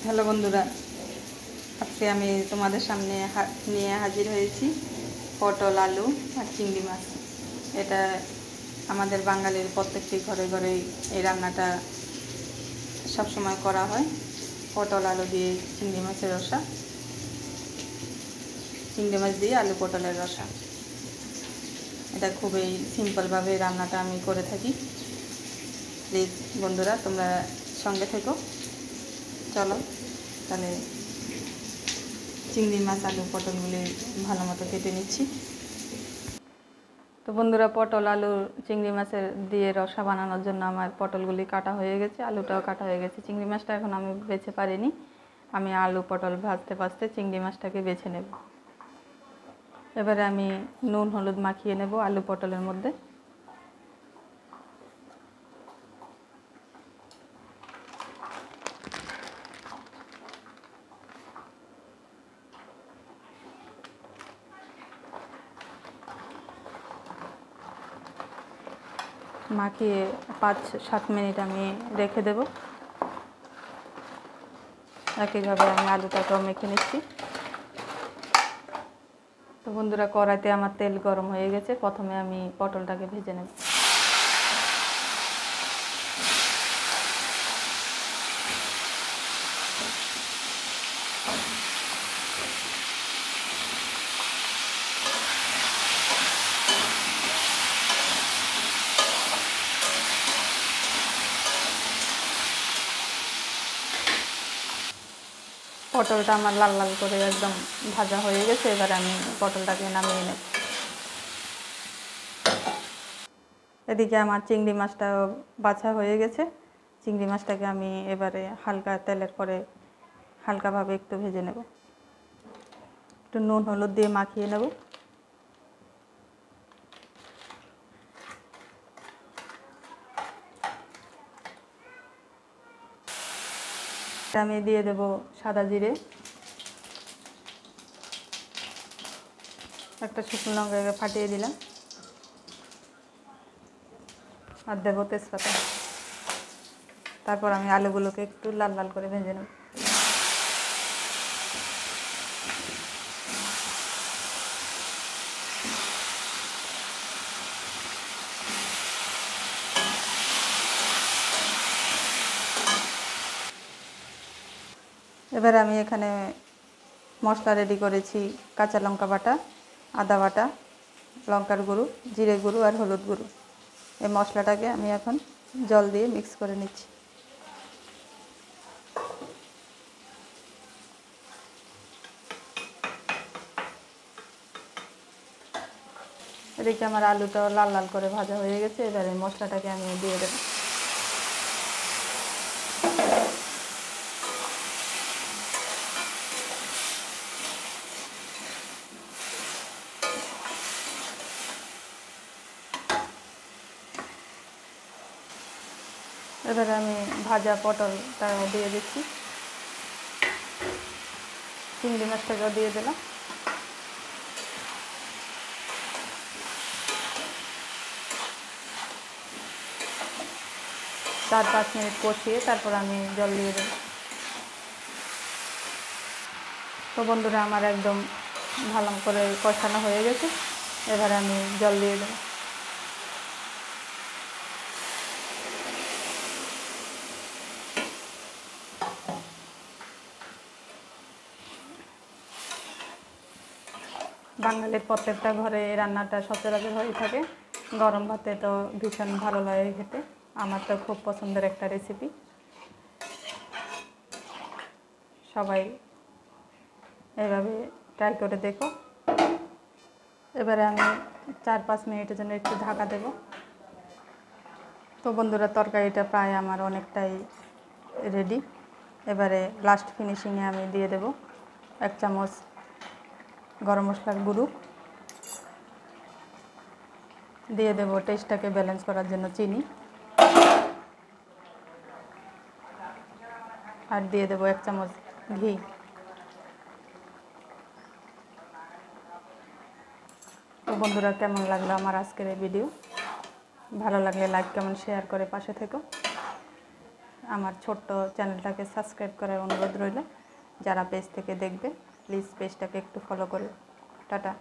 Hello বন্ধুরা, আজকে আমি তোমাদের সামনে নিয়ে হাজির হয়েছি পটল, আলু আর চিংড়ি মাছ। এটা আমাদের বাঙালির প্রত্যেকটি ঘরে ঘরে এই রান্নাটা সবসময় করা হয়। পটল আলু দিয়ে চিংড়ি মাছের রসা, চিংড়ি মাছ দিয়ে আলু পটলের রসা। এটা খুবই সিম্পলভাবে রান্নাটা আমি করে থাকি। প্লিজ বন্ধুরা, তোমরা সঙ্গে থেকো। চলো তাহলে চিংড়ি মাছ, আলু, পটলগুলি ভালো মতো কেটে নিচ্ছি। তো বন্ধুরা, পটল, আলু, চিংড়ি মাছের দিয়ে রসা বানানোর জন্য আমার পটলগুলি কাটা হয়ে গেছে, আলুটাও কাটা হয়ে গেছে। চিংড়ি মাছটা এখন আমি বেছে পারিনি। আমি আলু পটল ভাজতে ভাজতে চিংড়ি মাছটাকে বেছে নেব। এবারে আমি নুন হলুদ মাখিয়ে নেব আলু পটলের মধ্যে। মাখিয়ে 5-7 মিনিট আমি রেখে দেব। একইভাবে আমি আলুটাকেও মেখে নিচ্ছি। তো বন্ধুরা, কড়াইতে আমার তেল গরম হয়ে গেছে। প্রথমে আমি পটলটাকে ভেজে নেব। পটলটা আমার লাল লাল করে একদম ভাজা হয়ে গেছে। এবার আমি পটলটাকে নামিয়ে নেব। এদিকে আমার চিংড়ি মাছটাও বাছা হয়ে গেছে। চিংড়ি মাছটাকে আমি এবারে হালকা তেলের পরে হালকাভাবে একটু ভেজে নেব। একটু নুন হলুদ দিয়ে মাখিয়ে নেব। আমি দিয়ে দেব সাদা জিরে, একটা শুকনো লঙ্কাকে ফাটিয়ে দিলাম, আর দেবো তেজপাতা। তারপর আমি আলুগুলোকে একটু লাল লাল করে ভেজে নেব। এবার আমি এখানে মশলা রেডি করেছি। কাঁচা লঙ্কা বাটা, আদা বাটা, লঙ্কার গুঁড়ো, জিরে গুঁড়ো আর হলুদ গুঁড়ো। এই মশলাটাকে আমি এখন জল দিয়ে মিক্স করে নিচ্ছি। এদিকে আমার আলুটাও লাল লাল করে ভাজা হয়ে গেছে। এবারে মশলাটাকে আমি দিয়ে দেব। এবারে আমি ভাজা পটলটাও দিয়ে দিচ্ছি, চিংড়ি মাছটাকেও দিয়ে দিলাম। চার 5 মিনিট কষিয়ে তারপর আমি জল দিয়ে দেব। তো বন্ধুরা, আমার একদম ভালো করে কষানো হয়ে গেছে। এবারে আমি জল দিয়ে দেব। বাঙালির প্রত্যেকটা ঘরে এই রান্নাটা সচরাচর হয়ে থাকে। গরম ভাতে তো ভীষণ ভালো লাগে খেতে। আমার তো খুব পছন্দের একটা রেসিপি। সবাই এভাবে ট্রাই করে দেখো। এবারে আমি 4-5 মিনিটের জন্য একটু ঢাকা দেব। তো বন্ধুরা, তরকারিটা প্রায় আমার অনেকটাই রেডি। এবারে লাস্ট ফিনিশিংয়ে আমি দিয়ে দেব 1 চামচ গরম মশলার গুঁড়ো, দিয়ে দেব টেস্টটাকে ব্যালেন্স করার জন্য চিনি, আর দিয়ে দেব 1 চামচ ঘি। তো বন্ধুরা, কেমন লাগলো আমার আজকের এই ভিডিও? ভালো লাগলে লাইক, কমেন্ট, শেয়ার করে পাশে থেকো। আমার ছোট্ট চ্যানেলটাকে সাবস্ক্রাইব করার অনুরোধ রইল। যারা পেজ থেকে দেখবে প্লিজ পেজটাকে একটু ফলো করে। টাটা।